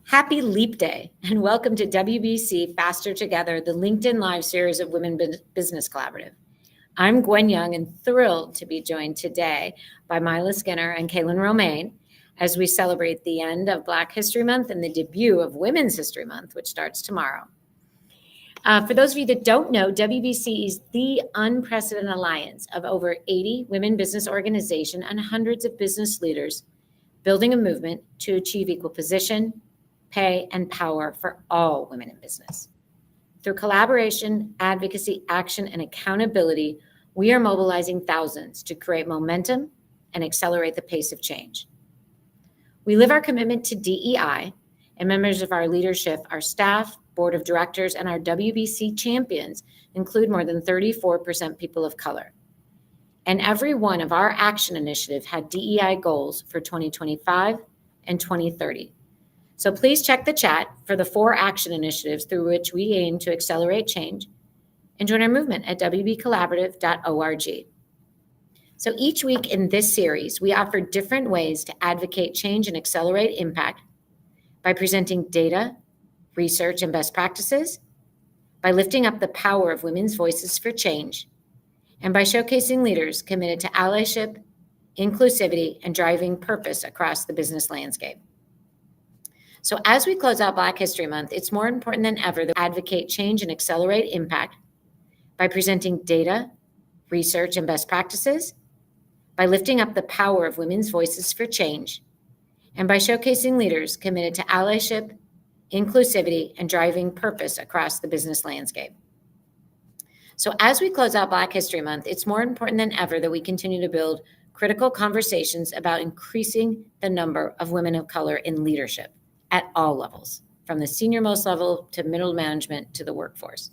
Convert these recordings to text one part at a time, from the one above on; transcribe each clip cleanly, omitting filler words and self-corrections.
Happy Leap Day, and welcome to WBC Faster Together, the LinkedIn Live series of Women Business Collaborative. I'm Gwen Young and thrilled to be joined today by Mila Skinner and Kaylin Romaine as we celebrate the end of Black History Month and the debut of Women's History Month, which starts tomorrow. For those of you that don't know, WBC is the unprecedented alliance of over 80 women business organizations and hundreds of business leaders building a movement to achieve equal position, pay, and power for all women in business. Through collaboration, advocacy, action, and accountability, we are mobilizing thousands to create momentum and accelerate the pace of change. We live our commitment to DEI, and members of our leadership, our staff, board of directors, and our WBC champions include more than 34% people of color. And every one of our action initiatives had DEI goals for 2025 and 2030. So please check the chat for the 4 action initiatives through which we aim to accelerate change, and join our movement at wbcollaborative.org. So each week in this series, we offer different ways to advocate change and accelerate impact by presenting data, research, and best practices, by lifting up the power of women's voices for change, and by showcasing leaders committed to allyship, inclusivity, and driving purpose across the business landscape. So as we close out Black History Month, it's more important than ever that we advocate change and accelerate impact by presenting data, research, and best practices, by lifting up the power of women's voices for change, and by showcasing leaders committed to allyship, inclusivity, and driving purpose across the business landscape. So as we close out Black History Month, it's more important than ever that we continue to build critical conversations about increasing the number of women of color in leadership at all levels, from the senior-most level to middle management to the workforce.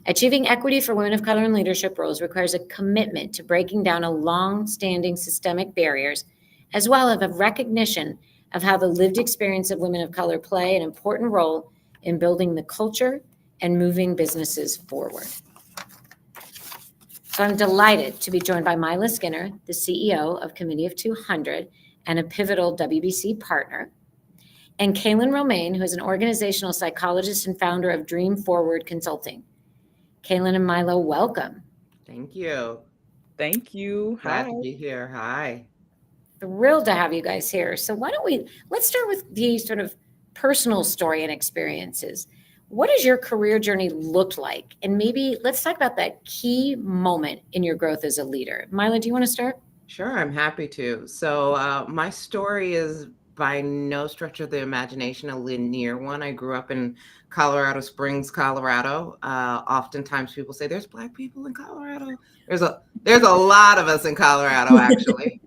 Achieving equity for women of color in leadership roles requires a commitment to breaking down a long-standing systemic barriers, as well as a recognition of how the lived experience of women of color play an important role in building the culture and moving businesses forward. So I'm delighted to be joined by Mila Skinner, the CEO of Committee of 200 and a pivotal WBC partner, and Kaylin Romaine, who is an organizational psychologist and founder of Dream Forward Consulting. Kaylin and Mila, welcome. Thank you. Thank you. Glad Hi. to be here. Hi. Thrilled to have you guys here. So let's start with the sort of personal story and experiences. What has your career journey looked like? And maybe let's talk about that key moment in your growth as a leader. Mila, do you want to start? Sure, I'm happy to. My story is by no stretch of the imagination a linear one. I grew up in Colorado Springs, Colorado. Oftentimes people say there's Black people in Colorado. There's a lot of us in Colorado, actually.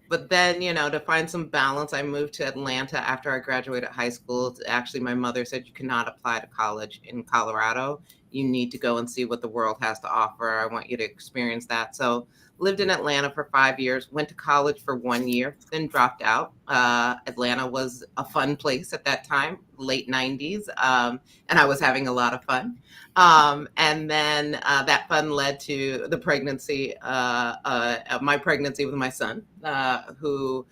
But then, to find some balance, I moved to Atlanta after I graduated high school. Actually, my mother said you cannot apply to college in Colorado. You need to go and see what the world has to offer. I want you to experience that. So lived in Atlanta for 5 years, went to college for 1 year, then dropped out. Atlanta was a fun place at that time, late 90s, and I was having a lot of fun. And then that fun led to the pregnancy, my pregnancy with my son, who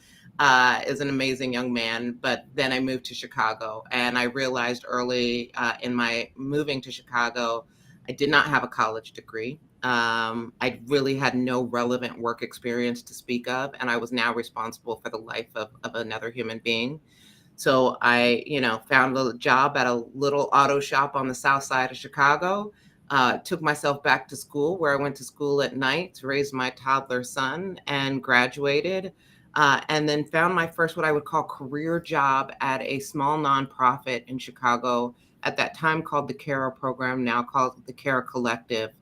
is an amazing young man. But then I moved to Chicago, and I realized early in my moving to Chicago, I did not have a college degree. I really had no relevant work experience to speak of, and I was now responsible for the life of another human being. So I, found a job at a little auto shop on the south side of Chicago, took myself back to school where I went to school at night to raise my toddler son and graduated, and then found my first, what I would call career job at a small nonprofit in Chicago at that time called the CARA program, now called the CARA Collective.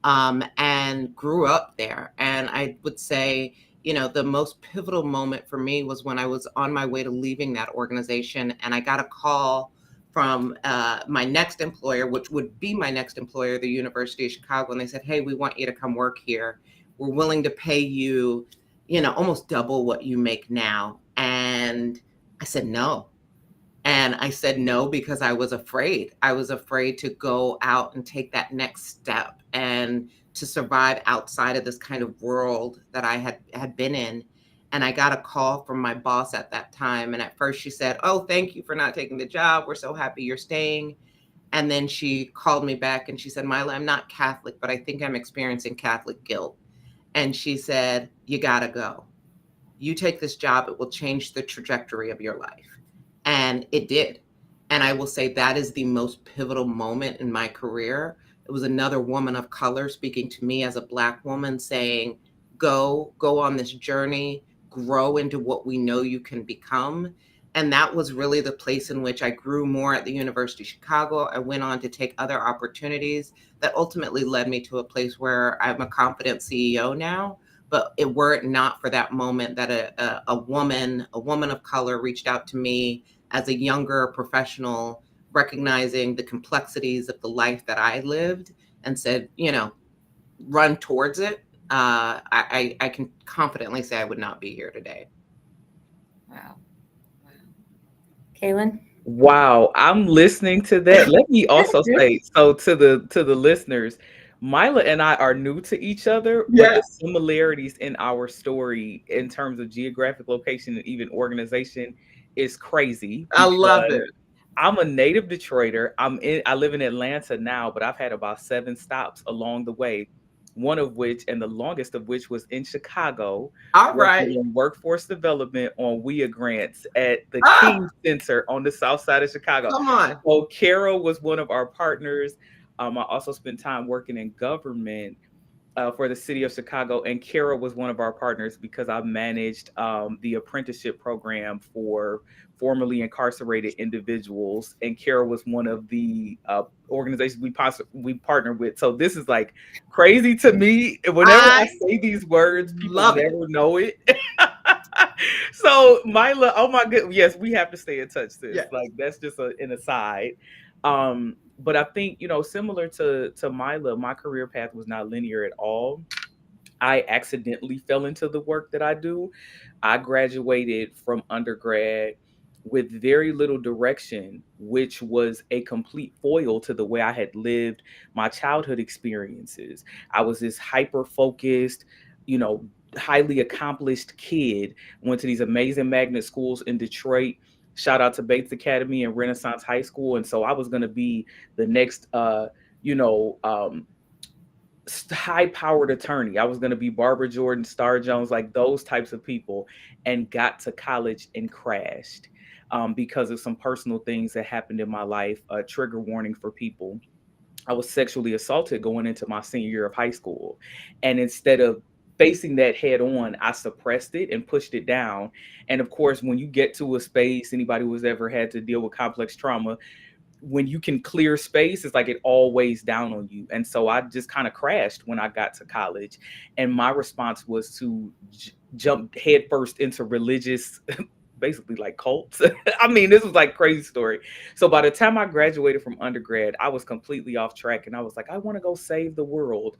And grew up there. And I would say, the most pivotal moment for me was when I was on my way to leaving that organization, and I got a call from my next employer, which would be my next employer, the University of Chicago. And they said, hey, we want you to come work here. We're willing to pay you, almost double what you make now. And I said, no. And I said no because I was afraid. I was afraid to go out and take that next step and to survive outside of this kind of world that I had been in. And I got a call from my boss at that time. And at first she said, "Oh, thank you for not taking the job. We're so happy you're staying." And then she called me back and she said, "Mila, I'm not Catholic, but I think I'm experiencing Catholic guilt." And she said, "You gotta go. You take this job, it will change the trajectory of your life." And it did. And I will say that is the most pivotal moment in my career. It was another woman of color speaking to me as a Black woman saying, go on this journey, grow into what we know you can become. And that was really the place in which I grew more at the University of Chicago. I went on to take other opportunities that ultimately led me to a place where I'm a confident CEO now. But it were it not for that moment that a woman of color reached out to me as a younger professional, recognizing the complexities of the life that I lived and said, run towards it. I can confidently say I would not be here today. Wow. Kaylin? Wow, I'm listening to that. Let me also say, so to the listeners, Mila and I are new to each other, but the similarities in our story in terms of geographic location and even organization is crazy. I love it. I'm a native Detroiter. I live in Atlanta now, but I've had about 7 stops along the way. One of which, and the longest of which, was in Chicago. All Working right. in workforce development on WIA grants at the King Center on the south side of Chicago. Come on. So Carol was one of our partners. I also spent time working in government for the city of Chicago, and Carol was one of our partners because I managed the apprenticeship program for formerly incarcerated individuals, and Carol was one of the organizations we partnered with. So this is like crazy to me. Whenever I say these words, people never know it. So Mila, oh my goodness, yes, we have to stay in touch, sis. Yes. Like that's just an aside. But I think, similar to Mila, my career path was not linear at all. I accidentally fell into the work that I do. I graduated from undergrad with very little direction, which was a complete foil to the way I had lived my childhood experiences. I was this hyper focused, highly accomplished kid, went to these amazing magnet schools in Detroit. Shout out to Bates Academy and Renaissance High School. And so I was going to be the next, high-powered attorney. I was going to be Barbara Jordan, Star Jones, like those types of people, and got to college and crashed because of some personal things that happened in my life. A trigger warning for people. I was sexually assaulted going into my senior year of high school. And instead of facing that head on, I suppressed it and pushed it down. And of course, when you get to a space, anybody who's ever had to deal with complex trauma, when you can clear space, it's like it all weighs down on you. And so I just kind of crashed when I got to college. And my response was to jump headfirst into religious, basically like cults. I mean, this was like crazy story. So by the time I graduated from undergrad, I was completely off track. And I was like, I want to go save the world,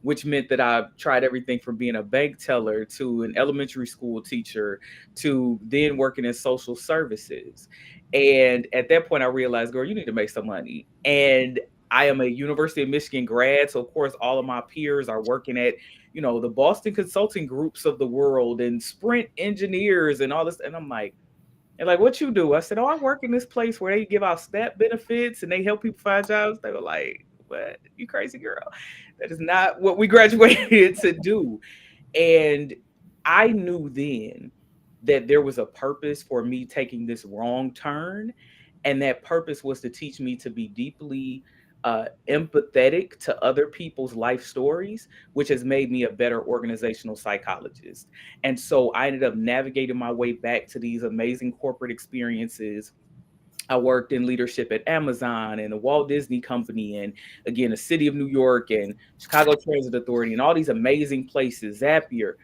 which meant that I tried everything from being a bank teller to an elementary school teacher to then working in social services. And at that point, I realized, girl, you need to make some money. And I am a University of Michigan grad. So, of course, all of my peers are working at, the Boston consulting groups of the world and Sprint engineers and all this. And I'm like, what you do? I said, I work in this place where they give out SNAP benefits and they help people find jobs. They were like, what? You crazy girl. That is not what we graduated to do. And I knew then that there was a purpose for me taking this wrong turn. And that purpose was to teach me to be deeply empathetic to other people's life stories, which has made me a better organizational psychologist. And so I ended up navigating my way back to these amazing corporate experiences. I worked in leadership at Amazon and the Walt Disney Company and, again, the City of New York and Chicago Transit Authority and all these amazing places, Zapier.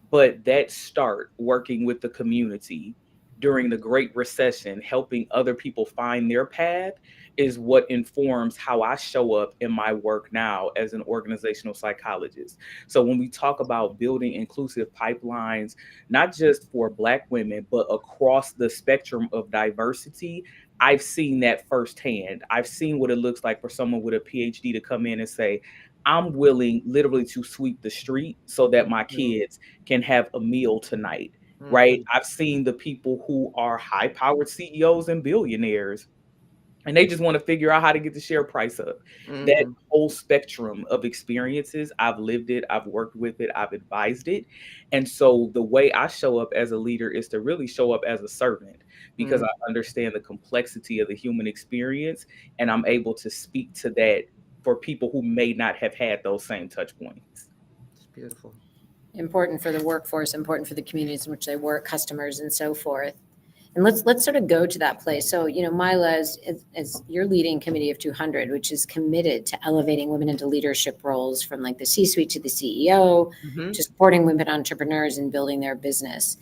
But that start working with the community during the Great Recession, helping other people find their path, is what informs how I show up in my work now as an organizational psychologist. So when we talk about building inclusive pipelines, not just for Black women, but across the spectrum of diversity, I've seen that firsthand. I've seen what it looks like for someone with a PhD to come in and say, I'm willing literally to sweep the street so that my kids can have a meal tonight. right? I've seen the people who are high powered CEOs and billionaires, and they just want to figure out how to get the share price up. That Mhm. whole spectrum of experiences, I've lived it, I've worked with it, I've advised it. And so the way I show up as a leader is to really show up as a servant, because Mm. I understand the complexity of the human experience, and I'm able to speak to that for people who may not have had those same touch points. It's beautiful. Important for the workforce, important for the communities in which they work, customers, and so forth. And let's sort of go to that place. So, Mila, as you're leading Committee of 200, which is committed to elevating women into leadership roles from like the C-suite to the CEO, Mhm. to supporting women entrepreneurs in building their business.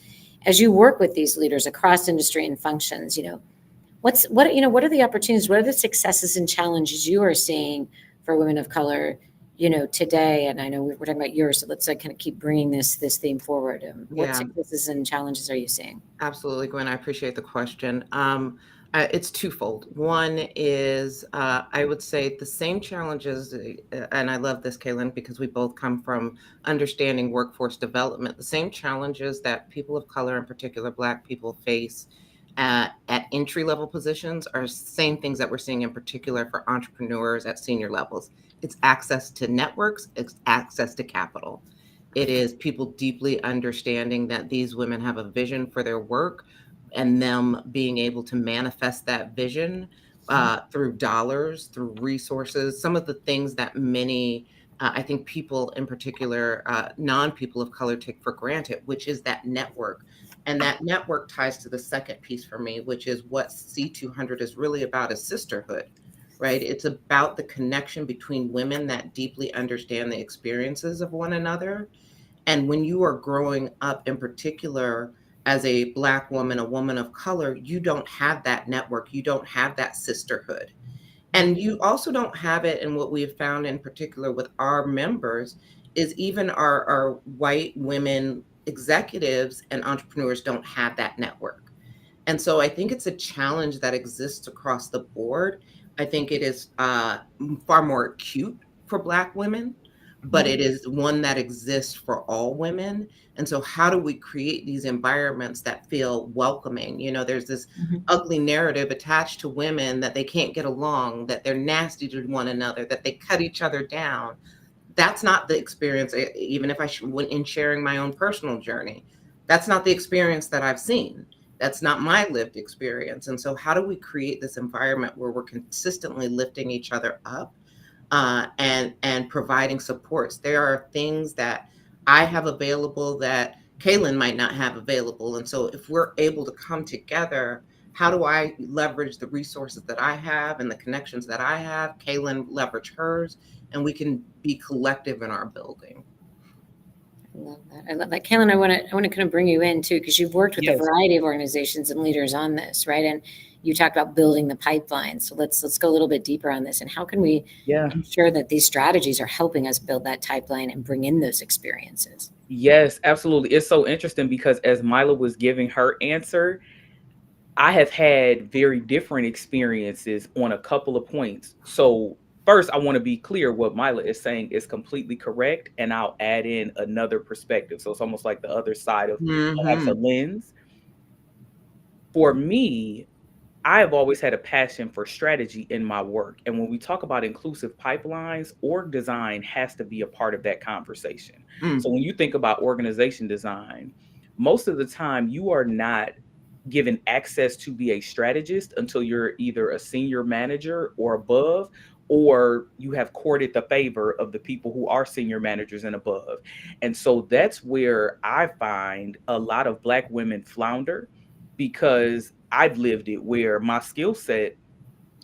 As you work with these leaders across industry and functions, what are the opportunities? What are the successes and challenges you are seeing for women of color, today? And I know we're talking about yours, so let's kind of keep bringing this theme forward. What Yeah. successes and challenges are you seeing? Absolutely, Gwen. I appreciate the question. It's twofold. One is, I would say, the same challenges, and I love this, Kaylin, because we both come from understanding workforce development. The same challenges that people of color, in particular Black people, face at entry level positions are same things that we're seeing in particular for entrepreneurs at senior levels. It's access to networks, it's access to capital. It is people deeply understanding that these women have a vision for their work and them being able to manifest that vision through dollars, through resources, some of the things that many, I think people in particular, non-people of color take for granted, which is that network. And that network ties to the second piece for me, which is what C200 is really about, is sisterhood, right? It's about the connection between women that deeply understand the experiences of one another. And when you are growing up, in particular, as a Black woman, a woman of color, you don't have that network. You don't have that sisterhood. And you also don't have it. And what we have found in particular with our members is even our white women executives and entrepreneurs don't have that network. And so I think it's a challenge that exists across the board. I think it is far more acute for Black women, but it is one that exists for all women. And so, how do we create these environments that feel welcoming? There's this Mhm. ugly narrative attached to women that they can't get along, that they're nasty to one another, that they cut each other down. That's not the experience, even if went in sharing my own personal journey. That's not the experience that I've seen. That's not my lived experience. And so, how do we create this environment where we're consistently lifting each other up and providing supports? There are things that I have available that Kaylin might not have available. And so, if we're able to come together, how do I leverage the resources that I have and the connections that I have? Kaylin leverage hers, and we can be collective in our building. I love that. I love that. Kaylin, I want to kind of bring you in too, because you've worked with a Yes. variety of organizations and leaders on this, right? And you talked about building the pipeline. So let's go a little bit deeper on this. And how can we Yeah. ensure that these strategies are helping us build that pipeline and bring in those experiences? Yes, absolutely. It's so interesting because as Mila was giving her answer, I have had very different experiences on a couple of points. So first, I want to be clear, what Mila is saying is completely correct, and I'll add in another perspective. So it's almost like the other side of perhaps a Mhm. lens. For me, I have always had a passion for strategy in my work. And when we talk about inclusive pipelines, org design has to be a part of that conversation. So Mm. when you think about organization design, most of the time you are not given access to be a strategist until you're either a senior manager or above, or you have courted the favor of the people who are senior managers and above. And so that's where I find a lot of Black women flounder, because I've lived it where my skill set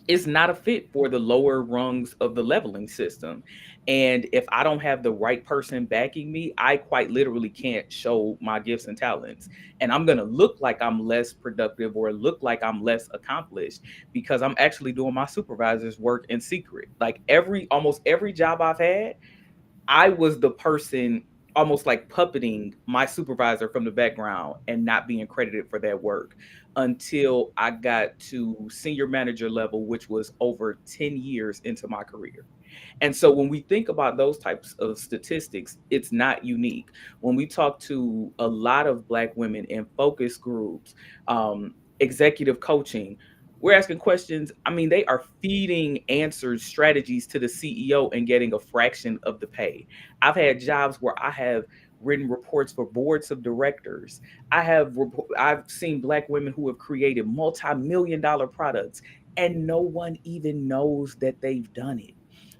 is not a fit for the lower rungs of the leveling system. And if I don't have the right person backing me, I quite literally can't show my gifts and talents. And I'm going to look like I'm less productive or look like I'm less accomplished because I'm actually doing my supervisor's work in secret. Like almost every job I've had, I was the person almost like puppeting my supervisor from the background and not being credited for that work until I got to senior manager level, which was over 10 years into my career. And so when we think about those types of statistics, it's not unique. When we talk to a lot of Black women in focus groups, executive coaching, we're asking questions. I mean, they are feeding answers, strategies to the CEO and getting a fraction of the pay. I've had jobs where I have written reports for boards of directors. I've seen Black women who have created multi-million dollar products and no one even knows that they've done it.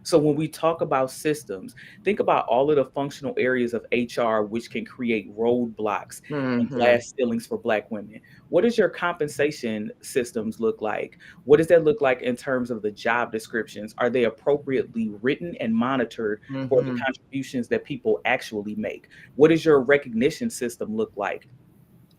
So when we talk about systems, think about all of the functional areas of HR which can create roadblocks and Mhm. glass ceilings for Black women. What does your compensation systems look like? What does that look like in terms of the job descriptions? Are they appropriately written and monitored for the Mhm. contributions that people actually make? What does your recognition system look like?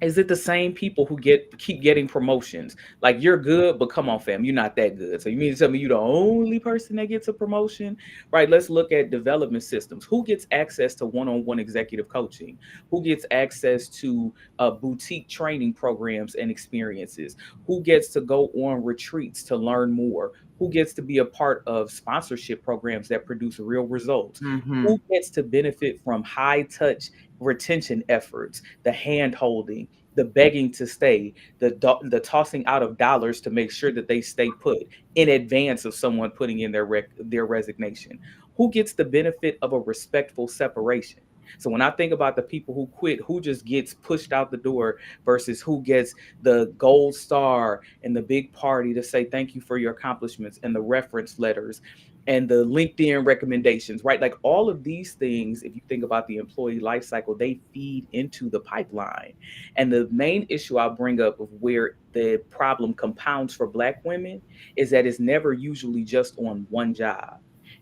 Is it the same people who keep getting promotions? Like, you're good, but come on, fam, you're not that good. So you mean to tell me you're the only person that gets a promotion? Right? Let's look at development systems. Who gets access to one-on-one executive coaching? Who gets access to boutique training programs and experiences? Who gets to go on retreats to learn more? Who gets to be a part of sponsorship programs that produce real results? Mhm. Who gets to benefit from high touch retention efforts, the hand holding, the begging to stay, the tossing out of dollars to make sure that they stay put in advance of someone putting in their resignation? Who gets the benefit of a respectful separation? So when I think about the people who quit, who just gets pushed out the door versus who gets the gold star and the big party to say thank you for your accomplishments and the reference letters and the LinkedIn recommendations, right? Like, all of these things, if you think about the employee life cycle, they feed into the pipeline. And the main issue I'll bring up of where the problem compounds for Black women is that it's never usually just on one job.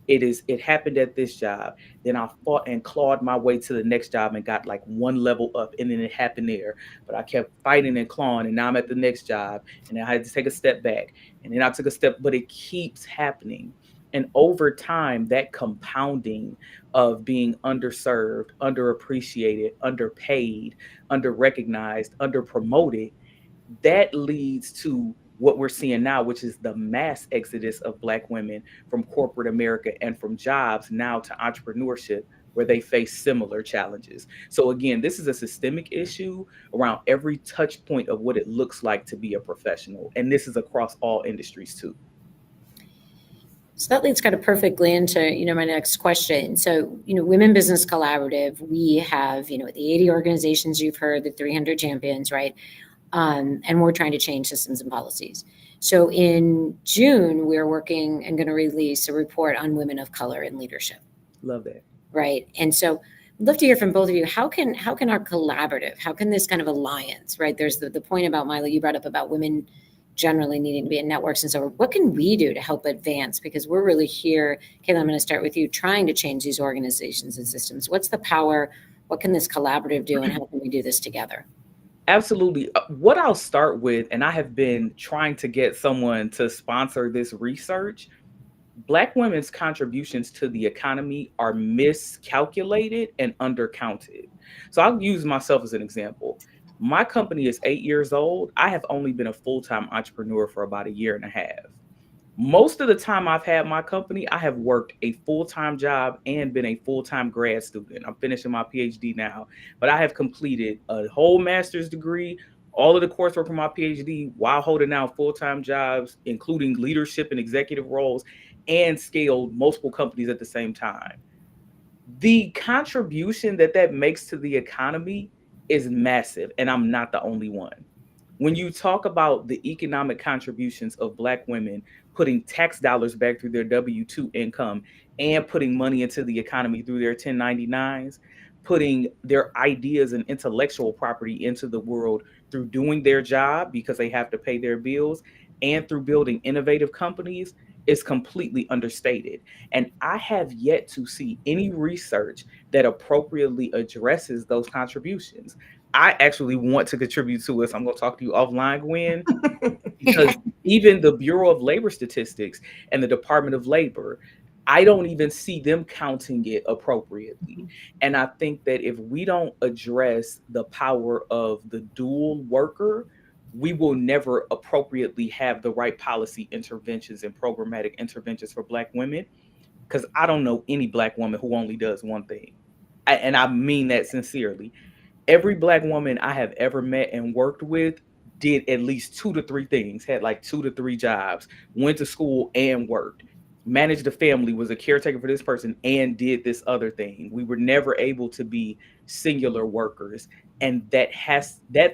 It happened at this job, then I fought and clawed my way to the next job and got like one level up, and then it happened there. But I kept fighting and clawing, and now I'm at the next job, and I had to take a step back, and then I took a step, but it keeps happening. And over time, that compounding of being underserved, underappreciated, underpaid, underrecognized, underpromoted, that leads to what we're seeing now, which is the mass exodus of Black women from corporate America and from jobs now to entrepreneurship, where they face similar challenges. So again, this is a systemic issue around every touch point of what it looks like to be a professional. And this is across all industries too. So that leads kind of perfectly into, my next question. So, Women Business Collaborative, we have, the 80 organizations you've heard, the 300 champions, right? And we're trying to change systems and policies. So in June, we're working and going to release a report on women of color in leadership, Love that. right? And so I'd love to hear from both of you. How can our collaborative, how can this kind of alliance, right? There's the point about, Mila, you brought up about women generally needing to be in networks. And so what can we do to help advance? Because we're really here, Kayla, I'm going to start with you, trying to change these organizations and systems. What's the power? What can this collaborative do? And how can we do this together? Absolutely. What I'll start with, and I have been trying to get someone to sponsor this research, Black women's contributions to the economy are miscalculated and undercounted. So I'll use myself as an example. My company is 8 years old. I have only been a full-time entrepreneur for about a year and a half. Most of the time I've had my company, I have worked a full-time job and been a full-time grad student. I'm finishing my PhD now, but I have completed a whole master's degree, all of the coursework for my PhD while holding down full-time jobs, including leadership and executive roles, and scaled multiple companies at the same time. The contribution that makes to the economy is massive, and I'm not the only one. When you talk about the economic contributions of Black women putting tax dollars back through their W-2 income and putting money into the economy through their 1099s, putting their ideas and intellectual property into the world through doing their job because they have to pay their bills, and through building innovative companies, is completely understated. And I have yet to see any research that appropriately addresses those contributions. I actually want to contribute to this. I'm going to talk to you offline, Gwen, because even the Bureau of Labor Statistics and the Department of Labor, I don't even see them counting it appropriately. And I think that if we don't address the power of the dual worker, we will never appropriately have the right policy interventions and programmatic interventions for Black women. Because I don't know any Black woman who only does one thing. And I mean that sincerely. Every Black woman I have ever met and worked with did at least 2 to 3 things, had like 2 to 3 jobs, went to school and worked, managed a family, was a caretaker for this person, and did this other thing. We were never able to be singular workers. And that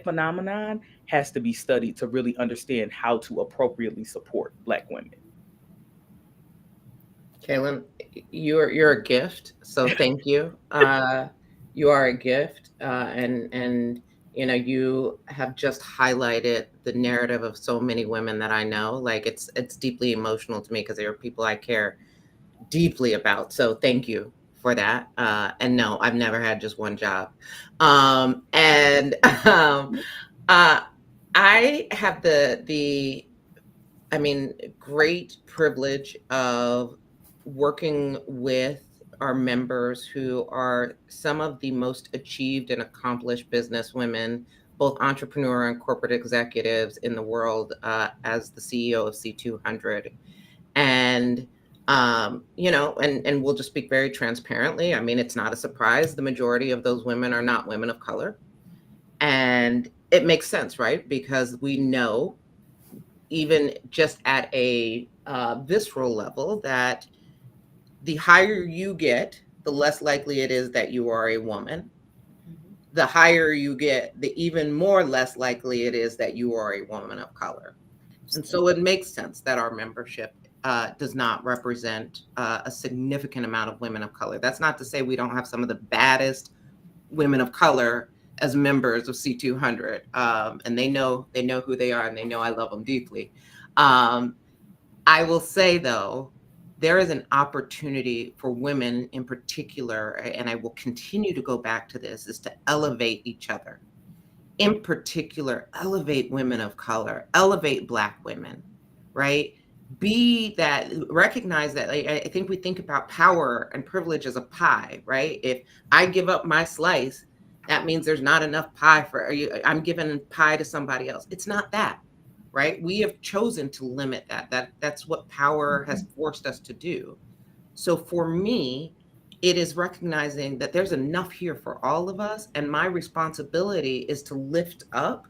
phenomenon has to be studied to really understand how to appropriately support Black women. Kaylin, you're a gift, so thank you. You are a gift, and you have just highlighted the narrative of so many women that I know. Like it's deeply emotional to me because they are people I care deeply about. So thank you for that. And no, I've never had just one job, and I have the great privilege of working with our members who are some of the most achieved and accomplished business women, both entrepreneur and corporate executives in the world, as the CEO of C200. And, and we'll just speak very transparently. I mean, it's not a surprise. The majority of those women are not women of color. And it makes sense, right? Because we know, even just at a visceral level, that the higher you get, the less likely it is that you are a woman. The higher you get, the even more less likely it is that you are a woman of color. And so it makes sense that our membership does not represent a significant amount of women of color. That's not to say we don't have some of the baddest women of color as members of C200, and they know who they are, and they know I love them deeply. I will say, though, there is an opportunity for women in particular, and I will continue to go back to this, is to elevate each other. In particular, elevate women of color, elevate Black women, right? Recognize that. I think we think about power and privilege as a pie, right? If I give up my slice, that means there's not enough pie for you. I'm giving pie to somebody else. It's not that. Right? We have chosen to limit that. That's what power has forced us to do. So for me, it is recognizing that there's enough here for all of us. And my responsibility is to lift up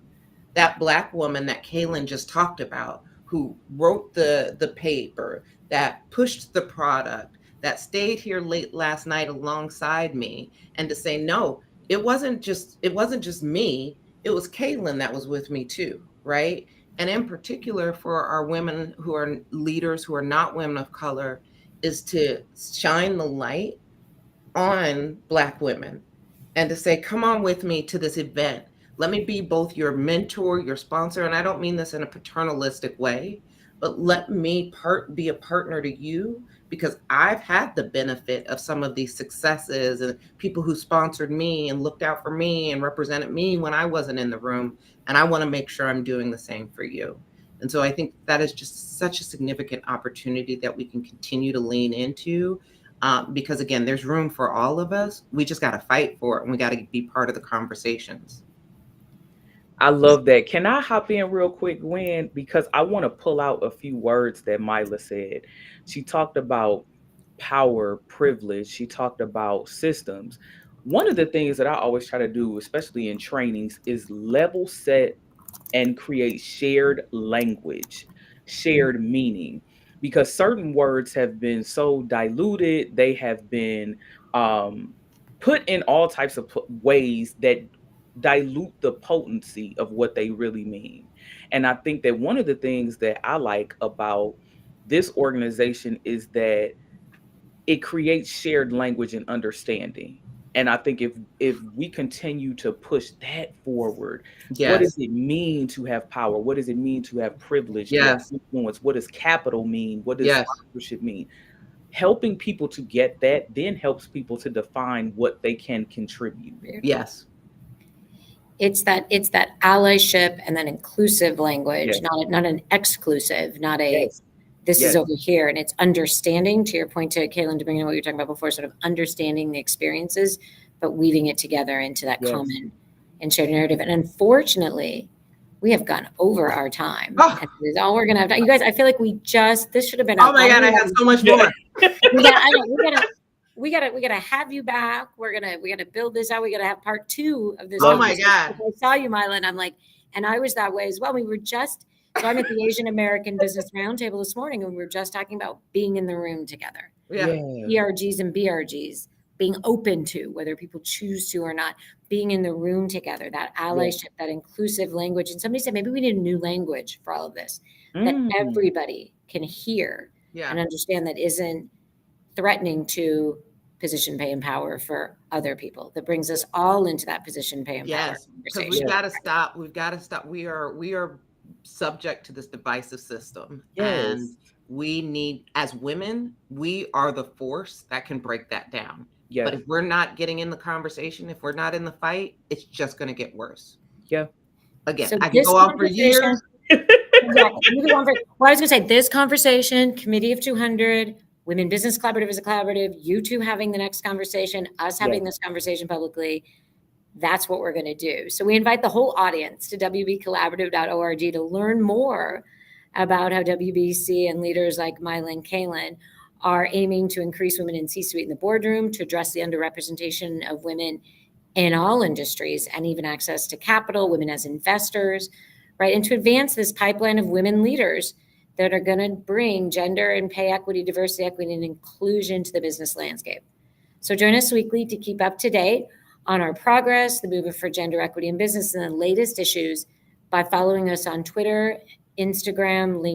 that Black woman that Kaylin just talked about, who wrote the paper, that pushed the product, that stayed here late last night alongside me, and to say, no, it wasn't just me. It was Kaylin that was with me too, right? And in particular for our women who are leaders, who are not women of color, is to shine the light on Black women and to say, come on with me to this event. Let me be both your mentor, your sponsor. And I don't mean this in a paternalistic way, but let me be a partner to you, because I've had the benefit of some of these successes and people who sponsored me and looked out for me and represented me when I wasn't in the room. And I want to make sure I'm doing the same for you. And so I think that is just such a significant opportunity that we can continue to lean into, because again, there's room for all of us. We just got to fight for it, and we got to be part of the conversations. I love that. Can I hop in real quick, Gwen? Because I want to pull out a few words that Mila said. She talked about power, privilege. She talked about systems. One of the things that I always try to do, especially in trainings, is level set and create shared language, shared meaning, because certain words have been so diluted. They have been put in all types of ways that dilute the potency of what they really mean. And I think that one of the things that I like about this organization is that it creates shared language and understanding. And I think if we continue to push that forward, Yes. What does it mean to have power? What does it mean to have privilege, to have influence? What does capital mean? What does sponsorship mean? Helping people to get that then helps people to define what they can contribute. Yes. It's that allyship and then inclusive language, not an exclusive, not a This is Yes. over here. And it's understanding, to your point, to Kaylin, to bring in what you were talking about before, sort of understanding the experiences, but weaving it together into that Yes. common and shared narrative. And unfortunately, we have gone over our time. Oh. And this is all we're gonna have time. You guys, I feel like this should have been Oh my God, I had so much Yeah. more. we gotta have you back. We gotta build this out. We gotta have part 2 of this. Oh my conversation. God. I saw you, Mila, and I'm like, and I was that way as well. So I'm at the Asian American Business Roundtable this morning, and we were just talking about being in the room together. Yeah. ERGs and BRGs, being open to, whether people choose to or not, being in the room together, that allyship, that inclusive language. And somebody said, maybe we need a new language for all of this, that everybody can hear Yeah. and understand, that isn't threatening to position, pay, and power for other people, that brings us all into that position, pay, and power Yes. Because conversation. we've got to stop. We've got to stop. We are subject to this divisive system. Yes. And we need, as women, we are the force that can break that down. Yes. But if we're not getting in the conversation, if we're not in the fight, it's just going to get worse. Yeah. Again, So I can this go on for conversation- years. Exactly. You can go on for- Well, I was going to say, this conversation, Committee of 200, Women Business Collaborative is a collaborative, you two having the next conversation, us having this conversation publicly, that's what we're going to do. So we invite the whole audience to wbcollaborative.org to learn more about how WBC and leaders like Mila and Kaylin are aiming to increase women in C-suite in the boardroom, to address the underrepresentation of women in all industries, and even access to capital, women as investors, right? And to advance this pipeline of women leaders that are going to bring gender and pay equity, diversity, equity, and inclusion to the business landscape. So join us weekly to keep up to date on our progress, the movement for gender equity in business, and the latest issues by following us on Twitter, Instagram, LinkedIn,